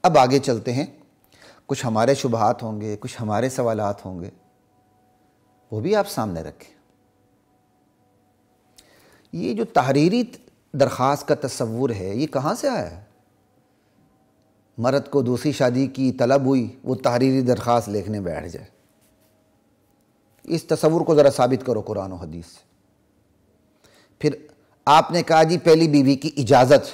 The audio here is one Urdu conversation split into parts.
اب آگے چلتے ہیں، کچھ ہمارے شبہات ہوں گے، کچھ ہمارے سوالات ہوں گے، وہ بھی آپ سامنے رکھیں۔ یہ جو تحریری درخواست کا تصور ہے، یہ کہاں سے آیا ہے؟ مرد کو دوسری شادی کی طلب ہوئی، وہ تحریری درخواست لکھنے بیٹھ جائے۔ اس تصور کو ذرا ثابت کرو قرآن و حدیث سے۔ پھر آپ نے کہا جی پہلی بیوی کی اجازت،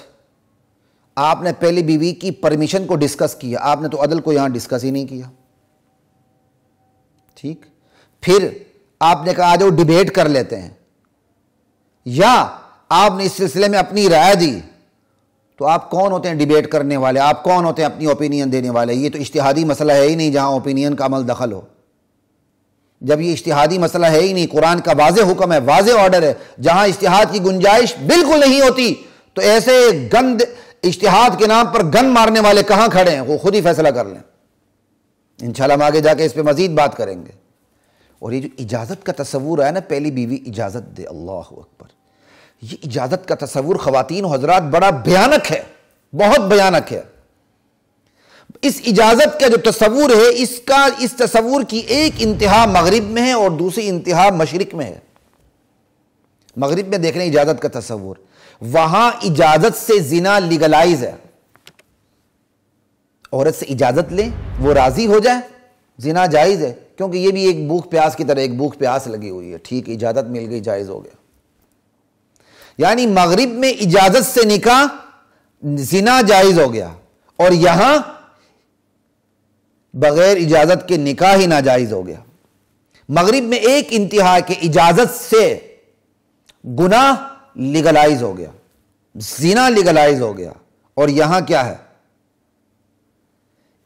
آپ نے پہلی بیوی کی پرمیشن کو ڈسکس کیا، آپ نے تو عدل کو یہاں ڈسکس ہی نہیں کیا، ٹھیک؟ پھر آپ نے کہا آ جاؤ ڈیبیٹ کر لیتے ہیں، یا آپ نے اس سلسلے میں اپنی رائے دی۔ تو آپ کون ہوتے ہیں ڈیبیٹ کرنے والے؟ آپ کون ہوتے ہیں اپنی اوپینین دینے والے؟ یہ تو اجتہادی مسئلہ ہے ہی نہیں جہاں اوپینین کا عمل دخل ہو۔ جب یہ اجتہادی مسئلہ ہے ہی نہیں، قرآن کا واضح حکم ہے، واضح آرڈر ہے، جہاں اجتہاد کی گنجائش بالکل نہیں ہوتی، تو ایسے گند اجتہاد کے نام پر گن مارنے والے کہاں کھڑے ہیں؟ وہ خود ہی فیصلہ کر لیں۔ انشاءاللہ ہم آگے جا کے اس پہ مزید بات کریں گے۔ اور یہ جو اجازت کا تصور ہے نا، پہلی بیوی اجازت دے، اللہ اکبر، یہ اجازت کا تصور خواتین و حضرات بڑا بھیانک ہے، بہت بھیانک ہے۔ اس اجازت کا جو تصور ہے، اس تصور کی ایک انتہا مغرب میں ہے اور دوسری انتہا مشرق میں ہے۔ مغرب میں دیکھ رہے ہیں اجازت کا تصور، وہاں اجازت سے زنا لیگلائز ہے۔ عورت سے اجازت لیں، وہ راضی ہو جائے، زنا جائز ہے، کیونکہ یہ بھی ایک بھوک پیاس کی طرح ایک بھوک پیاس لگی ہوئی ہے، ٹھیک، اجازت مل گئی، جائز ہو گیا۔ یعنی مغرب میں اجازت سے نکاح زنا جائز ہو گیا، اور یہاں بغیر اجازت کے نکاح ہی ناجائز ہو گیا۔ مغرب میں ایک انتہا کہ اجازت سے گناہ لیگلائز ہو گیا، زنا لیگلائز ہو گیا، اور یہاں کیا ہے؟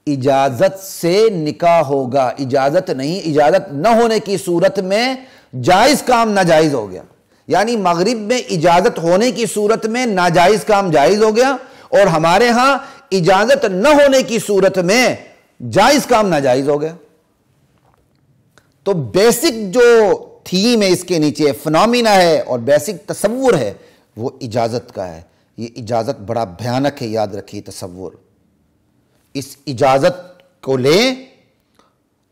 اجازت سے نکاح ہوگا، اجازت نہیں، اجازت نہ ہونے کی صورت میں جائز کام ناجائز ہو گیا۔ یعنی مغرب میں اجازت ہونے کی صورت میں ناجائز کام جائز ہو گیا، اور ہمارے ہاں اجازت نہ ہونے کی صورت میں جائز کام ناجائز ہو گیا۔ تو بیسک جو تھیم ہے اس کے نیچے، فنومینا ہے اور بیسک تصور ہے، وہ اجازت کا ہے۔ یہ اجازت بڑا بھیانک ہے، یاد رکھیے تصور۔ اس اجازت کو لیں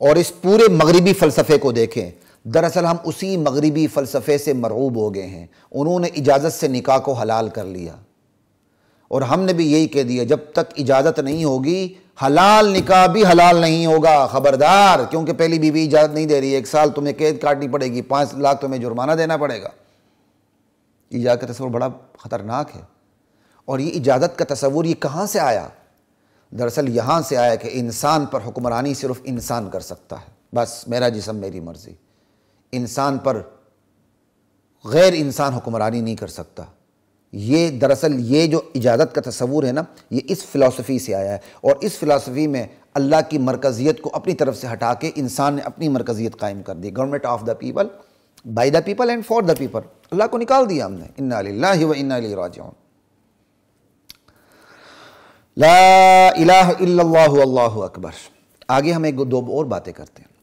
اور اس پورے مغربی فلسفے کو دیکھیں۔ دراصل ہم اسی مغربی فلسفے سے مرعوب ہو گئے ہیں۔ انہوں نے اجازت سے نکاح کو حلال کر لیا، اور ہم نے بھی یہی کہہ دیا جب تک اجازت نہیں ہوگی حلال نکاح بھی حلال نہیں ہوگا، خبردار، کیونکہ پہلی بیوی اجازت نہیں دے رہی ہے، 1 سال تمہیں قید کاٹنی پڑے گی، 5 لاکھ تمہیں جرمانہ دینا پڑے گا۔ اجازت کا تصور بڑا خطرناک ہے۔ اور یہ اجازت کا تصور یہ کہاں سے آیا؟ دراصل یہاں سے آیا کہ انسان پر حکمرانی صرف انسان کر سکتا ہے، بس میرا جسم میری مرضی، انسان پر غیر انسان حکمرانی نہیں کر سکتا۔ یہ دراصل یہ جو اجازت کا تصور ہے نا، یہ اس فلسفی سے آیا ہے، اور اس فلسفی میں اللہ کی مرکزیت کو اپنی طرف سے ہٹا کے انسان نے اپنی مرکزیت قائم کر دی۔ Government of the people, by the people and for the people, اللہ کو نکال دیا ہم نے۔ انا للہ و انا الیہ راجعون۔ لا الہ الا اللہ اللہ اکبر۔ آگے ہم ایک دو اور باتیں کرتے ہیں۔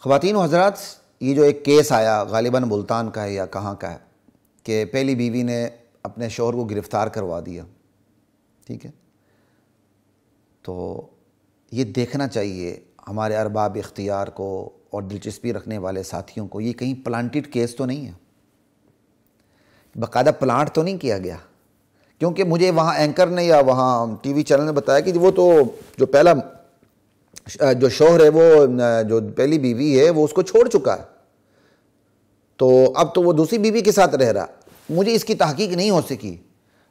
خواتین و حضرات، یہ جو ایک کیس آیا، غالباً ملتان کا ہے یا کہاں کا ہے، کہ پہلی بیوی نے اپنے شوہر کو گرفتار کروا دیا، ٹھیک ہے؟ تو یہ دیکھنا چاہیے ہمارے ارباب اختیار کو اور دلچسپی رکھنے والے ساتھیوں کو، یہ کہیں پلانٹڈ کیس تو نہیں ہے، باقاعدہ پلانٹ تو نہیں کیا گیا۔ کیونکہ مجھے وہاں اینکر نے یا وہاں ٹی وی چینل نے بتایا کہ وہ تو جو پہلا جو شوہر ہے، وہ جو پہلی بیوی ہے، وہ اس کو چھوڑ چکا ہے، تو اب تو وہ دوسری بیوی کے ساتھ رہ رہا۔ مجھے اس کی تحقیق نہیں ہو سکی،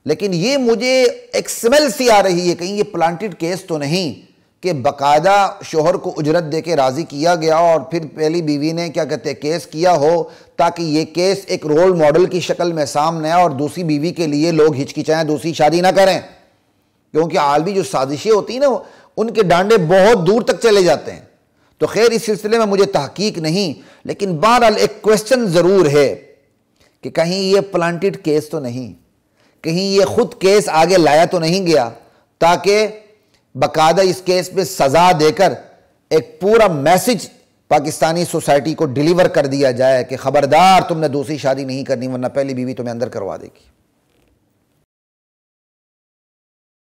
لیکن یہ مجھے ایک سمیل سی آ رہی ہے کہیں یہ پلانٹڈ کیس تو نہیں کہ باقاعدہ شوہر کو اجرت دے کے راضی کیا گیا اور پھر پہلی بیوی نے کیا کہتے ہیں کیس کیا ہو، تاکہ یہ کیس ایک رول ماڈل کی شکل میں سامنے آئے اور دوسری بیوی کے لیے لوگ ہچکچائیں، دوسری شادی نہ کریں۔ کیونکہ عالمی جو سازشیں ہوتی ہیں نا، ان کے ڈانڈے بہت دور تک چلے جاتے ہیں۔ تو خیر اس سلسلے میں مجھے تحقیق نہیں، لیکن بہرحال ایک کویسچن ضرور ہے کہ کہیں یہ پلانٹڈ کیس تو نہیں، کہیں یہ خود کیس آگے لایا تو نہیں گیا تاکہ باقاعدہ اس کیس پہ سزا دے کر ایک پورا میسج پاکستانی سوسائٹی کو ڈیلیور کر دیا جائے کہ خبردار تم نے دوسری شادی نہیں کرنی ورنہ پہلی بیوی تمہیں اندر کروا دے گی۔